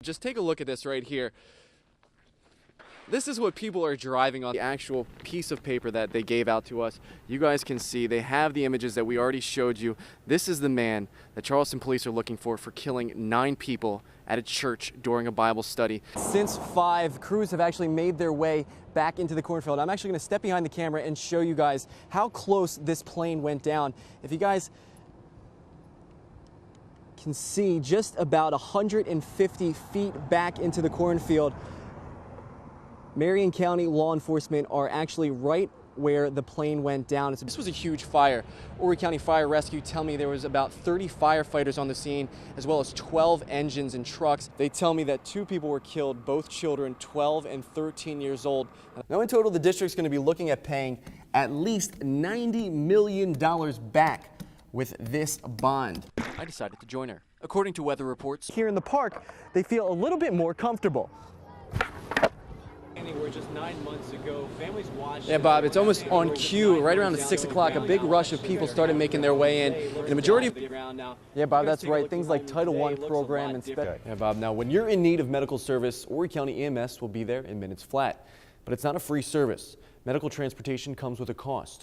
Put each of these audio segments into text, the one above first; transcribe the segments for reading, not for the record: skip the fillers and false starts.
Just take a look at this right here. This is what people are driving on, the actual piece of paper that they gave out to us. You guys can see they have the images that we already showed you. This is the man that Charleston police are looking for killing 9 people at a church during a Bible study. Since 5, crews have actually made their way back into the cornfield. I'm actually going to step behind the camera and show you guys how close this plane went down. If you guys can see, just about 150 feet back into the cornfield, Marion County law enforcement are actually right where the plane went down. This was a huge fire. Horry County Fire Rescue tell me there was about 30 firefighters on the scene, as well as 12 engines and trucks. They tell me that 2 people were killed, both children, 12 and 13 years old. Now in total, the district's going to be looking at paying at least $90 million back with this bond. I decided to join her. According to weather reports, here in the park, they feel a little bit more comfortable. Where just 9 months ago, families watched. Yeah, Bob, it's almost on cue. Right around 6 o'clock, a big rush of people started making their way in. And the majority of. Yeah, Bob, that's right. Things like Title I program and. Yeah, Bob. Now, when you're in need of medical service, Horry County EMS will be there in minutes flat. But it's not a free service. Medical transportation comes with a cost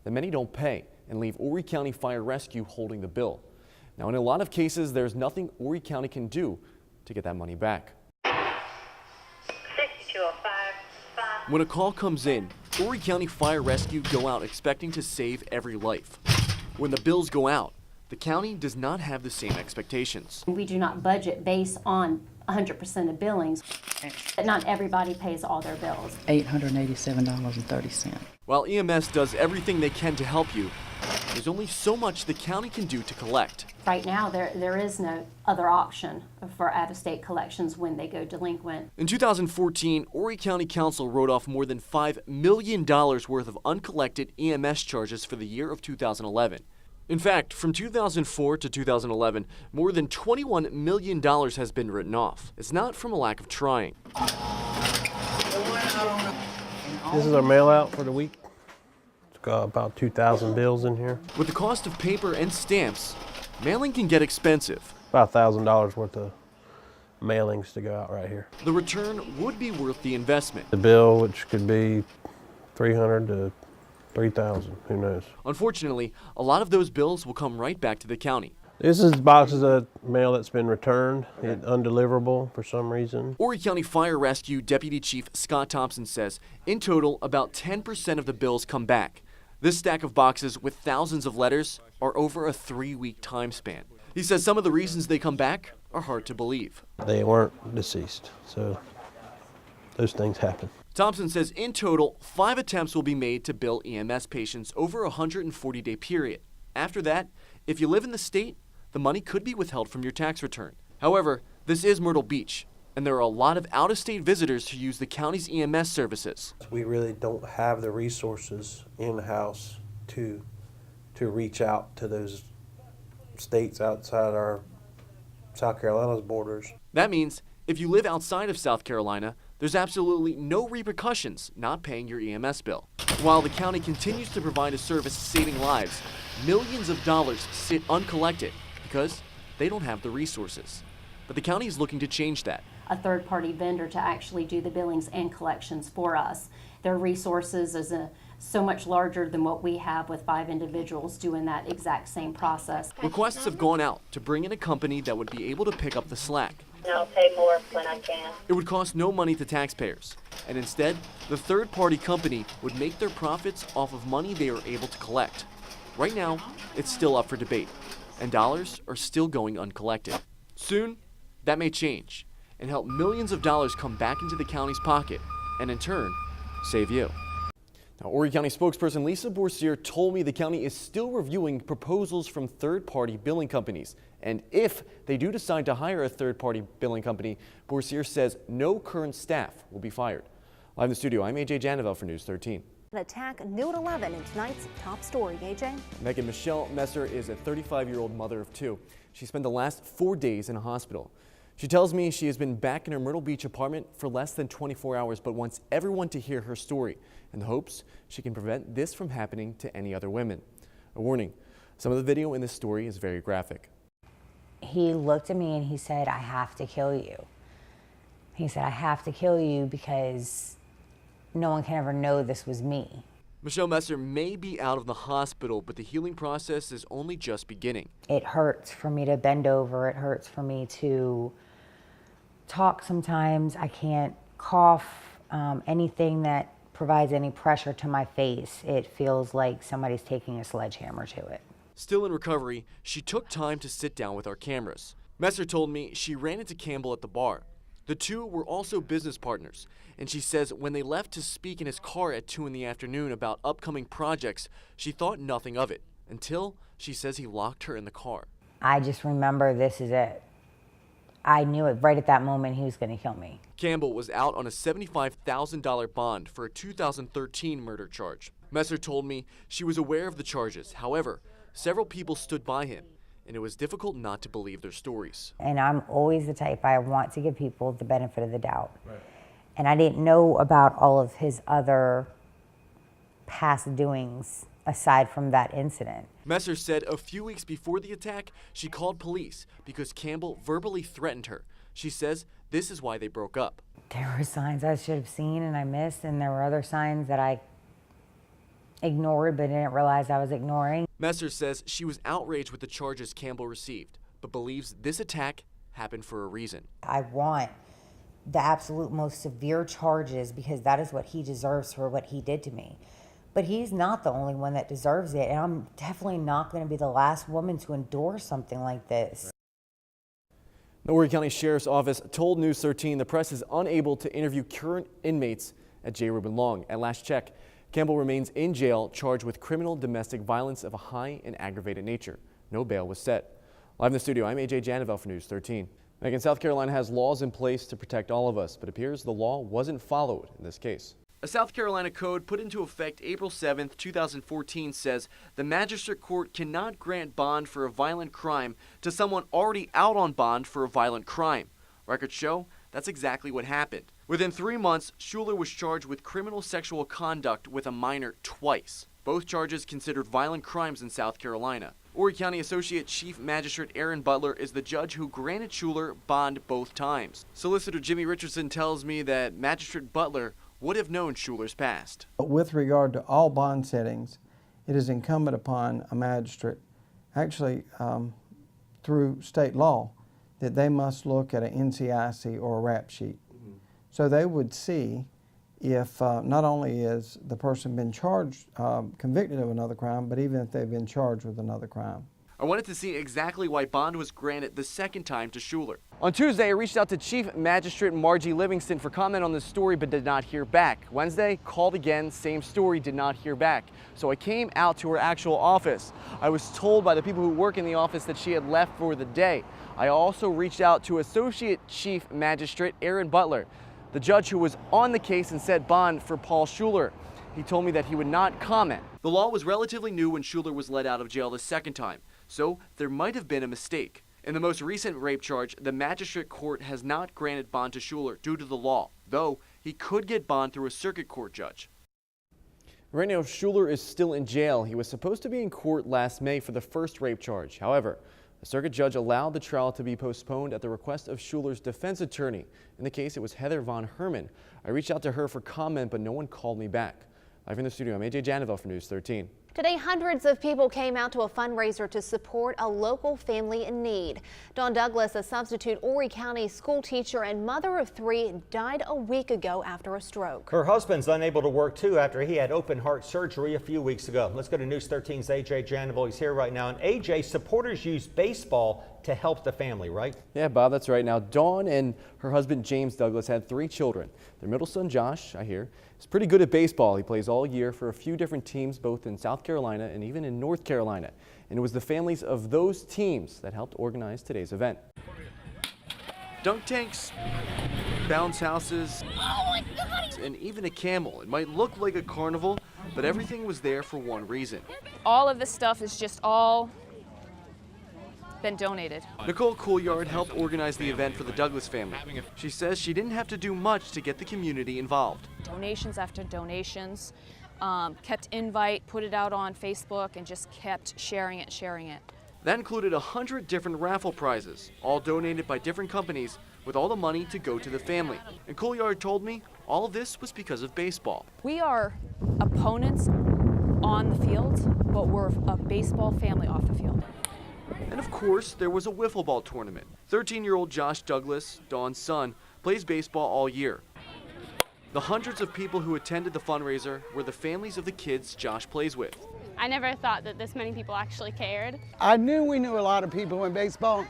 that many don't pay, and leave Horry County Fire Rescue holding the bill. Now, in a lot of cases, there's nothing Horry County can do to get that money back. When a call comes in, Horry County Fire Rescue go out expecting to save every life. When the bills go out, the county does not have the same expectations. We do not budget based on 100% of billings. Not everybody pays all their bills. $887.30. While EMS does everything they can to help you, there's only so much the county can do to collect. Right now, there is no other option for out-of-state collections when they go delinquent. In 2014, Horry County Council wrote off more than $5 million worth of uncollected EMS charges for the year of 2011. In fact, from 2004 to 2011, more than $21 million has been written off. It's not from a lack of trying. This is our mail out for the week. It's got about 2,000 bills in here. With the cost of paper and stamps, mailing can get expensive. About $1,000 worth of mailings to go out right here. The return would be worth the investment. The bill, which could be $300 to $3,000, who knows. Unfortunately, a lot of those bills will come right back to the county. This is boxes of mail that's been returned, undeliverable for some reason. Horry County Fire Rescue Deputy Chief Scott Thompson says, in total, about 10% of the bills come back. This stack of boxes with thousands of letters are over a 3-week time span. He says some of the reasons they come back are hard to believe. They weren't deceased, so those things happen. Thompson says in total, 5 attempts will be made to bill EMS patients over a 140-day period. After that, if you live in the state, the money could be withheld from your tax return. However, this is Myrtle Beach, and there are a lot of out-of-state visitors who use the county's EMS services. We really don't have the resources in-house to reach out to those states outside our South Carolina's borders. That means if you live outside of South Carolina, there's absolutely no repercussions not paying your EMS bill. While the county continues to provide a service saving lives, millions of dollars sit uncollected because they don't have the resources. But the county is looking to change that. A third-party vendor to actually do the billings and collections for us. Their resources is so much larger than what we have with 5 individuals doing that exact same process. Requests have gone out to bring in a company that would be able to pick up the slack. I'll pay more when I can. It would cost no money to taxpayers, and instead, the third-party company would make their profits off of money they are able to collect. Right now, it's still up for debate, and dollars are still going uncollected. Soon, that may change and help millions of dollars come back into the county's pocket, and in turn, save you. Now, Horry County spokesperson Lisa Boursier told me the county is still reviewing proposals from third-party billing companies. And if they do decide to hire a third-party billing company, Boursier says no current staff will be fired. Live in the studio, I'm AJ Janovel for News 13. An attack new at 11 in tonight's top story. AJ? Megan Michelle Messer is a 35-year-old mother of 2. She spent the last 4 days in a hospital. She tells me she has been back in her Myrtle Beach apartment for less than 24 hours, but wants everyone to hear her story in the hopes she can prevent this from happening to any other women. A warning, some of the video in this story is very graphic. he looked at me and he said, I have to kill you. He said, I have to kill you because no one can ever know this was me. Michelle Messer may be out of the hospital, but the healing process is only just beginning. It hurts for me to bend over. It hurts for me to talk sometimes. I can't cough. Anything that provides any pressure to my face, it feels like somebody's taking a sledgehammer to it. Still in recovery, she took time to sit down with our cameras. Messer told me she ran into Campbell at the bar. The two were also business partners, and she says when they left to speak in his car at 2 in the afternoon about upcoming projects, she thought nothing of it, until she says he locked her in the car. I just remember this is it. I knew it right at that moment he was going to kill me. Campbell was out on a $75,000 bond for a 2013 murder charge. Messer told me she was aware of the charges. However, several people stood by him, and it was difficult not to believe their stories. And I'm always the type, I want to give people the benefit of the doubt. Right. And I didn't know about all of his other past doings aside from that incident. Messer said a few weeks before the attack, she called police because Campbell verbally threatened her. She says this is why they broke up. There were signs I should have seen and I missed, and there were other signs that I ignored but didn't realize I was ignoring. Messer says she was outraged with the charges Campbell received, but believes this attack happened for a reason. I want the absolute most severe charges because that is what he deserves for what he did to me. But he's not the only one that deserves it, and I'm definitely not going to be the last woman to endure something like this. The Horry County Sheriff's Office told News 13 the press is unable to interview current inmates at J. Reuben Long. At last check, Campbell remains in jail, charged with criminal domestic violence of a high and aggravated nature. No bail was set. Live in the studio, I'm AJ Janovel for News 13. Again, South Carolina has laws in place to protect all of us, but it appears the law wasn't followed in this case. A South Carolina code put into effect April 7, 2014 says the magistrate court cannot grant bond for a violent crime to someone already out on bond for a violent crime. Records show that's exactly what happened. Within 3 months, Schuler was charged with criminal sexual conduct with a minor twice. Both charges considered violent crimes in South Carolina. Horry County Associate Chief Magistrate Aaron Butler is the judge who granted Schuler bond both times. Solicitor Jimmy Richardson tells me that Magistrate Butler would have known Schuler's past. With regard to all bond settings, it is incumbent upon a magistrate, actually through state law, that they must look at an NCIC or a rap sheet. So they would see if not only is the person been charged, convicted of another crime, but even if they've been charged with another crime. I wanted to see exactly why bond was granted the second time to Schuler. On Tuesday, I reached out to Chief Magistrate Margie Livingston for comment on this story, but did not hear back. Wednesday, called again, same story, did not hear back. So I came out to her actual office. I was told by the people who work in the office that she had left for the day. I also reached out to Associate Chief Magistrate Aaron Butler, the judge who was on the case and set bond for Paul Schuler. He told me that he would not comment. The law was relatively new when Schuler was let out of jail the second time, so there might have been a mistake. In the most recent rape charge, the magistrate court has not granted bond to Schuler due to the law, though he could get bond through a circuit court judge. Right now, Schuler is still in jail. He was supposed to be in court last May for the first rape charge. However, a circuit judge allowed the trial to be postponed at the request of Schuler's defense attorney. In the case, it was Heather Von Herman. I reached out to her for comment, but no one called me back. Live in the studio, I'm AJ Janovel for News 13. Today, hundreds of people came out to a fundraiser to support a local family in need. Dawn Douglas, a substitute Horry County school teacher and mother of 3, died a week ago after a stroke. Her husband's unable to work too after he had open heart surgery a few weeks ago. Let's go to News 13's AJ Janovel. He's here right now. And AJ, supporters use baseball to help the family, right? Yeah, Bob, that's right. Now, Dawn and her husband James Douglas had 3 children. Their middle son Josh, I hear, is pretty good at baseball. He plays all year for a few different teams, both in South Carolina and even in North Carolina. And it was the families of those teams that helped organize today's event. Dunk tanks, bounce houses, and even a camel. It might look like a carnival, but everything was there for one reason. All of this stuff is just all been donated. Nicole Couillard helped organize the event for the Douglas family. She says she didn't have to do much to get the community involved. Donations after donations, kept invite, put it out on Facebook, and just kept sharing it. That included 100 different raffle prizes, all donated by different companies, with all the money to go to the family. And Couillard told me all of this was because of baseball. We are opponents on the field, but we're a baseball family off the field. And of course, there was a wiffle ball tournament. 13-year-old Josh Douglas, Dawn's son, plays baseball all year. The hundreds of people who attended the fundraiser were the families of the kids Josh plays with. I never thought that this many people actually cared. I knew we knew a lot of people in baseball,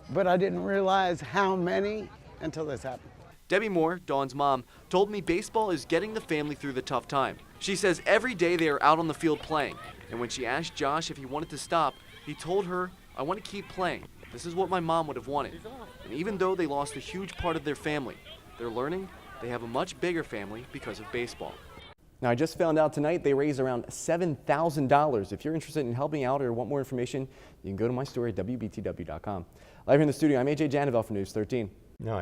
but I didn't realize how many until this happened. Debbie Moore, Dawn's mom, told me baseball is getting the family through the tough time. She says every day they are out on the field playing, and when she asked Josh if he wanted to stop, he told her, "I want to keep playing. This is what my mom would have wanted." And even though they lost a huge part of their family, they're learning they have a much bigger family because of baseball. Now, I just found out tonight they raised around $7,000. If you're interested in helping out or want more information, you can go to my story at WBTW.com. Live here in the studio, I'm AJ Janavel for News 13.